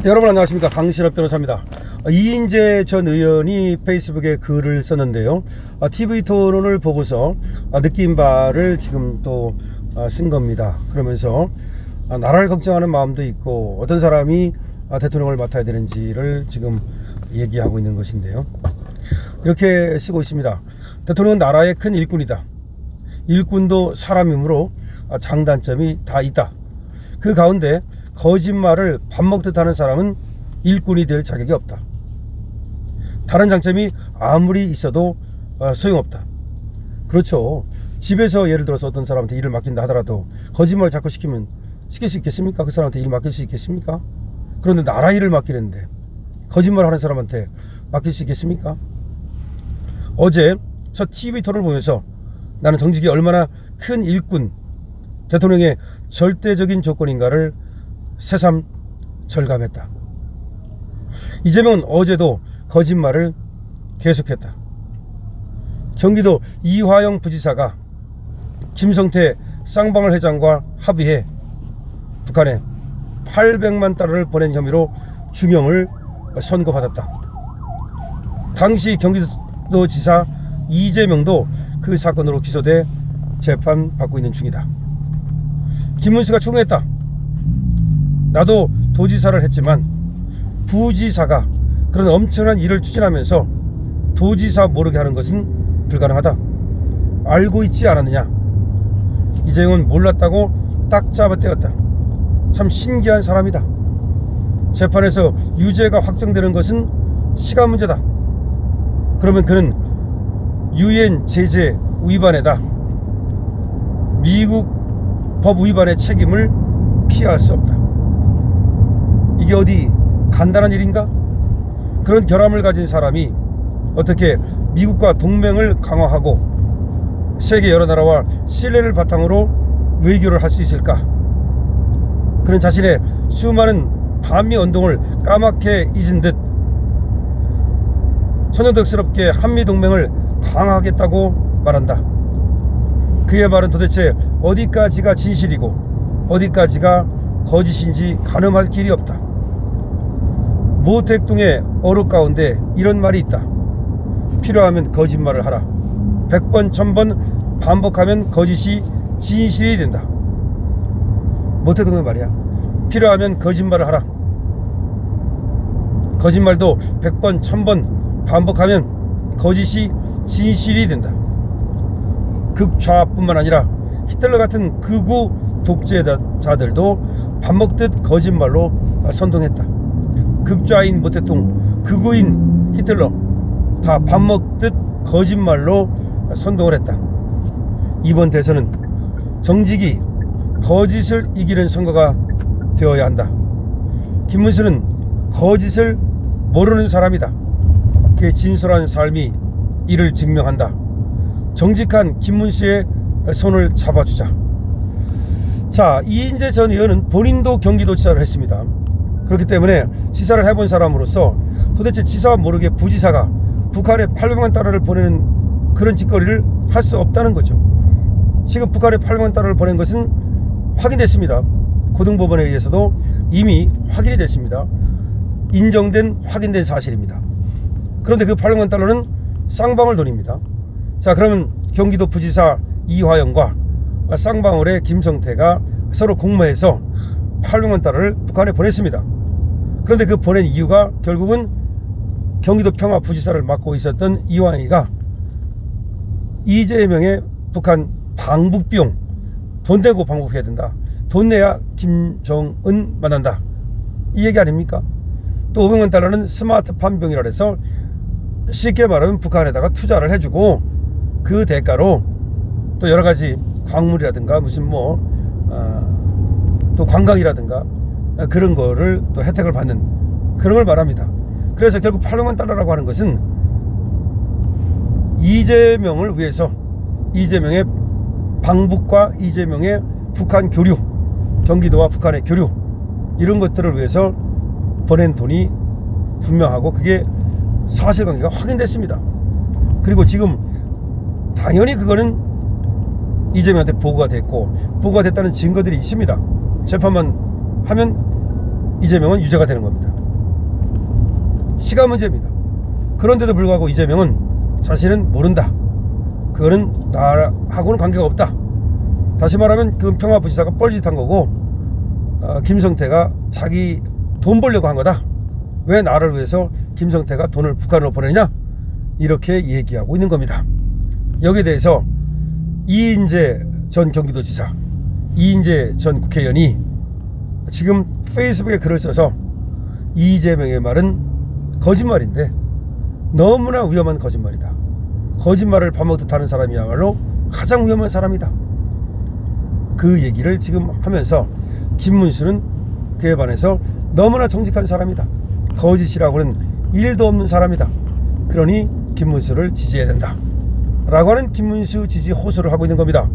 여러분 안녕하십니까, 강신업 변호사입니다. 이인재 전 의원이 페이스북에 글을 썼는데요, TV 토론을 보고서 느낀 바를 지금 또 쓴 겁니다. 그러면서 나라를 걱정하는 마음도 있고 어떤 사람이 대통령을 맡아야 되는지를 지금 얘기하고 있는 것인데요, 이렇게 쓰고 있습니다. 대통령은 나라의 큰 일꾼이다. 일꾼도 사람이므로 장단점이 다 있다. 그 가운데 거짓말을 밥 먹듯 하는 사람은 일꾼이 될 자격이 없다. 다른 장점이 아무리 있어도 소용없다. 그렇죠. 집에서 예를 들어서 어떤 사람한테 일을 맡긴다 하더라도 거짓말을 자꾸 시키면 시킬 수 있겠습니까? 그 사람한테 일 맡길 수 있겠습니까? 그런데 나라 일을 맡기는데 거짓말 하는 사람한테 맡길 수 있겠습니까? 어제 저 TV 토론을 보면서 나는 정직이 얼마나 큰 일꾼, 대통령의 절대적인 조건인가를 새삼 절감했다. 이재명은 어제도 거짓말을 계속했다. 경기도 이화영 부지사가 김성태 쌍방울 회장과 합의해 북한에 800만 달러를 보낸 혐의로 중형을 선고받았다. 당시 경기도지사 이재명도 그 사건으로 기소돼 재판받고 있는 중이다. 김문수가 추궁했다. 나도 도지사를 했지만 부지사가 그런 엄청난 일을 추진하면서 도지사 모르게 하는 것은 불가능하다. 알고 있지 않았느냐. 이재용은 몰랐다고 딱 잡아떼었다. 참 신기한 사람이다. 재판에서 유죄가 확정되는 것은 시간 문제다. 그러면 그는 유엔 제재 위반에다 미국 법 위반의 책임을 피할 수 없다. 이게 어디 간단한 일인가? 그런 결함을 가진 사람이 어떻게 미국과 동맹을 강화하고 세계 여러 나라와 신뢰를 바탕으로 외교를 할 수 있을까? 그는 자신의 수많은 반미 운동을 까맣게 잊은 듯 선녀덕스럽게 한미동맹을 강화하겠다고 말한다. 그의 말은 도대체 어디까지가 진실이고 어디까지가 거짓인지 가늠할 길이 없다. 모택동의 어록 가운데 이런 말이 있다. 필요하면 거짓말을 하라. 100번 1000번 반복하면 거짓이 진실이 된다. 모택동의 말이야. 필요하면 거짓말을 하라. 거짓말도 100번 1000번 반복하면 거짓이 진실이 된다. 극좌뿐만 아니라 히틀러 같은 극우 독재자들도 밥 먹듯 거짓말로 선동했다. 극좌인 모택동, 극우인 히틀러 다 밥 먹듯 거짓말로 선동을 했다. 이번 대선은 정직이 거짓을 이기는 선거가 되어야 한다. 김문수는 거짓을 모르는 사람이다. 그의 진솔한 삶이 이를 증명한다. 정직한 김문수의 손을 잡아주자. 자, 이인재 전 의원은 본인도 경기도지사를 했습니다. 그렇기 때문에 지사를 해본 사람으로서 도대체 지사와 모르게 부지사가 북한에 800만 달러를 보내는 그런 짓거리를 할 수 없다는 거죠. 지금 북한에 800만 달러를 보낸 것은 확인됐습니다. 고등법원에 의해서도 이미 확인이 됐습니다. 인정된 확인된 사실입니다. 그런데 그 800만 달러는 쌍방울 돈입니다. 자, 그러면 경기도 부지사 이화영과 쌍방울의 김성태가 서로 공모해서 800만 달러를 북한에 보냈습니다. 그런데 그 보낸 이유가 결국은 경기도 평화부지사를 맡고 있었던 이화영이가 이재명의 북한 방북 비용 돈 내고 방북해야 된다. 돈 내야 김정은 만난다. 이 얘기 아닙니까? 또 500만 달러는 스마트팜 비용이라 해서 쉽게 말하면 북한에다가 투자를 해주고 그 대가로 또 여러가지 광물이라든가 무슨 또 관광이라든가 그런 거를 또 혜택을 받는 그런 걸 말합니다. 그래서 결국 800만 달러라고 하는 것은 이재명을 위해서 이재명의 방북과 이재명의 북한 교류, 경기도와 북한의 교류 이런 것들을 위해서 보낸 돈이 분명하고 그게 사실관계가 확인됐습니다. 그리고 지금 당연히 그거는 이재명한테 보고가 됐고 보고가 됐다는 증거들이 있습니다. 재판만 하면 이재명은 유죄가 되는 겁니다. 시간 문제입니다. 그런데도 불구하고 이재명은 자신은 모른다. 그거는 나하고는 관계가 없다. 다시 말하면 그 평화부지사가 뻘짓한 거고, 김성태가 자기 돈 벌려고 한 거다. 왜 나를 위해서 김성태가 돈을 북한으로 보내냐? 이렇게 얘기하고 있는 겁니다. 여기에 대해서 이인재 전 경기도지사, 이인재 전 국회의원이 지금 페이스북에 글을 써서 이재명의 말은 거짓말인데 너무나 위험한 거짓말이다. 거짓말을 밥 먹듯 하는 사람이야말로 가장 위험한 사람이다. 그 얘기를 지금 하면서 김문수는 그에 반해서 너무나 정직한 사람이다. 거짓이라고는 일도 없는 사람이다. 그러니 김문수를 지지해야 된다. 라고 하는 김문수 지지 호소를 하고 있는 겁니다.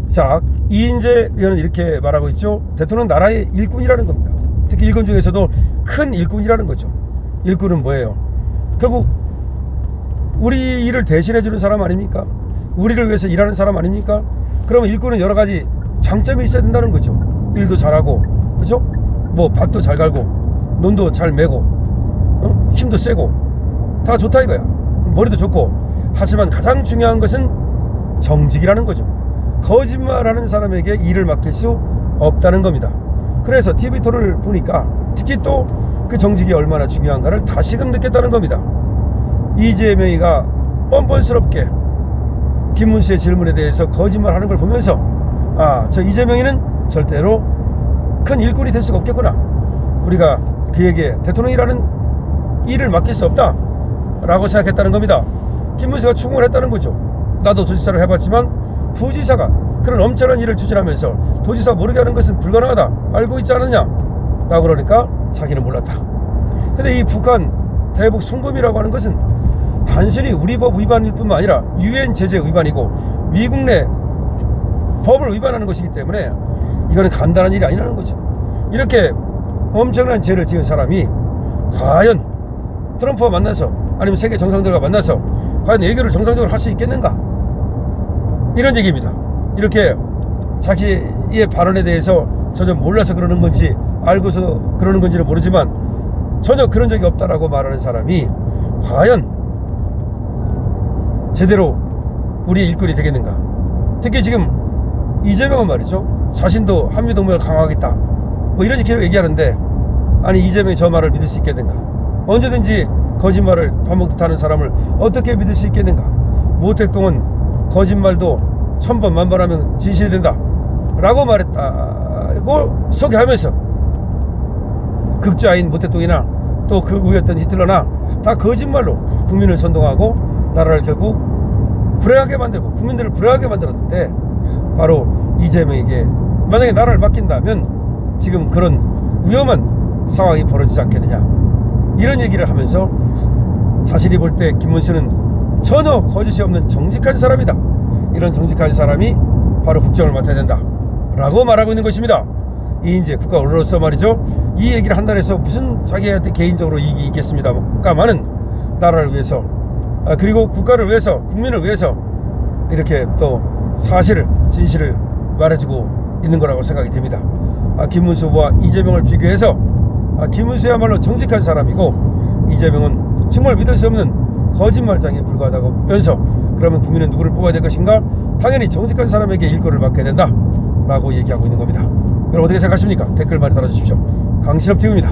자, 이인재 의원은 이렇게 말하고 있죠. 대통령은 나라의 일꾼이라는 겁니다. 특히 일꾼 중에서도 큰 일꾼이라는 거죠. 일꾼은 뭐예요? 결국 우리 일을 대신해주는 사람 아닙니까? 우리를 위해서 일하는 사람 아닙니까? 그러면 일꾼은 여러 가지 장점이 있어야 된다는 거죠. 일도 잘하고, 그죠? 뭐 밭도 잘 갈고, 논도 잘 메고, 힘도 세고, 다 좋다 이거야. 머리도 좋고. 하지만 가장 중요한 것은 정직이라는 거죠. 거짓말하는 사람에게 일을 맡길 수 없다는 겁니다. 그래서 TV토론을 보니까 특히 또 그 정직이 얼마나 중요한가를 다시금 느꼈다는 겁니다. 이재명이가 뻔뻔스럽게 김문수의 질문에 대해서 거짓말하는 걸 보면서 저 이재명이는 절대로 큰 일꾼이 될 수가 없겠구나. 우리가 그에게 대통령이라는 일을 맡길 수 없다 라고 생각했다는 겁니다. 김문수가 추궁을 했다는 거죠. 나도 도지사를 해봤지만 부지사가 그런 엄청난 일을 추진하면서 도지사 모르게 하는 것은 불가능하다. 알고 있지 않느냐 라고 그러니까 자기는 몰랐다. 근데 이 북한 대북 송금이라고 하는 것은 단순히 우리 법 위반일 뿐만 아니라 UN 제재 위반이고 미국 내 법을 위반하는 것이기 때문에 이거는 간단한 일이 아니라는 거죠. 이렇게 엄청난 죄를 지은 사람이 과연 트럼프와 만나서 아니면 세계 정상들과 만나서 과연 외교를 정상적으로 할 수 있겠는가? 이런 얘기입니다. 이렇게 자기의 발언에 대해서 전혀 몰라서 그러는 건지 알고서 그러는 건지는 모르지만 전혀 그런 적이 없다라고 말하는 사람이 과연 제대로 우리의 일꾼이 되겠는가? 특히 지금 이재명은 말이죠. 자신도 한미동맹을 강화하겠다. 뭐 이런 식으로 얘기하는데 아니 이재명이 저 말을 믿을 수 있겠는가? 언제든지 거짓말을 밥 먹듯 하는 사람을 어떻게 믿을 수 있겠는가? 모택동은 거짓말도 1000번 만번 하면 진실이 된다 라고 말했다고 소개하면서 극좌인 모택동이나 또 극우였던 히틀러나 다 거짓말로 국민을 선동하고 나라를 결국 불행하게 만들고 국민들을 불행하게 만들었는데 바로 이재명에게 만약에 나라를 맡긴다면 지금 그런 위험한 상황이 벌어지지 않겠느냐 이런 얘기를 하면서 자신이 볼 때 김문수는 전혀 거짓이 없는 정직한 사람이다. 이런 정직한 사람이 바로 국정을 맡아야 된다 라고 말하고 있는 것입니다. 이인재 국가 언론으로서 말이죠. 이 얘기를 한다고 무슨 자기한테 개인적으로 이익이 있겠습니다만은 나라를 위해서 그리고 국가를 위해서 국민을 위해서 이렇게 또 사실을 진실을 말해주고 있는 거라고 생각이 됩니다. 김문수와 이재명을 비교해서 김문수야말로 정직한 사람이고 이재명은 정말 믿을 수 없는 거짓말장에 불과하다면서 그러면 국민은 누구를 뽑아야 될 것인가? 당연히 정직한 사람에게 일거를 맡겨야 된다 라고 얘기하고 있는 겁니다. 여러분 어떻게 생각하십니까? 댓글 많이 달아주십시오. 강신업TV입니다.